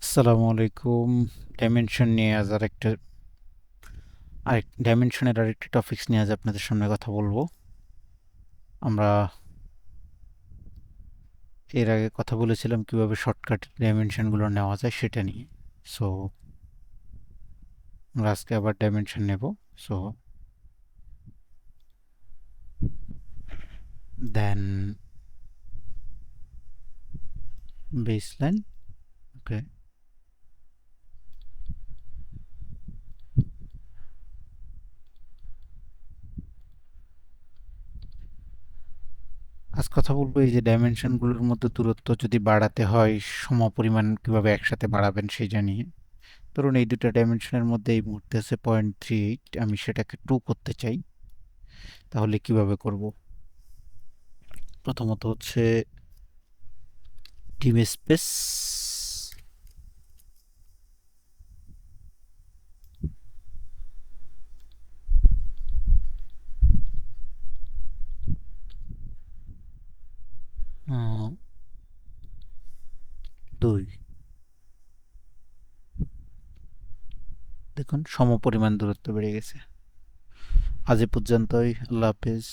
আসসালামু আলাইকুম। ডাইমেনশন নিয়ে আজ আরেক ডাইমেনশনের আরেকটি টপিকস নিয়ে আজ আপনাদের সামনে কথা বলবো। আমরা এর আগে কথা বলেছিলাম কিভাবে শর্টকাট ডাইমেনশনগুলো নেওয়া যায় সেটা নিয়ে। সো আমরা আজকে আবার ডাইমেনশন নেব। So then baseline. ওকে, আজ কথা বলবো এই যে ডাইমেনশনগুলোর মধ্যে দূরত্ব যদি বাড়াতে হয় সমপরিমাণ কিভাবে একসাথে বাড়াবেন সেই জানিয়ে। ধরুন এই দুটো ডাইমেনশনের মধ্যে এই মুহূর্তে আছে 0.38, আমি সেটাকে 2 করতে চাই, তাহলে কিভাবে করব? প্রথমত হচ্ছে টিম স্পেস, দুই। দেখুন সমপরিমাণ দূরত্ব বেড়ে গেছে। আজ এ পর্যন্তই, আল্লাহ হাফেজ।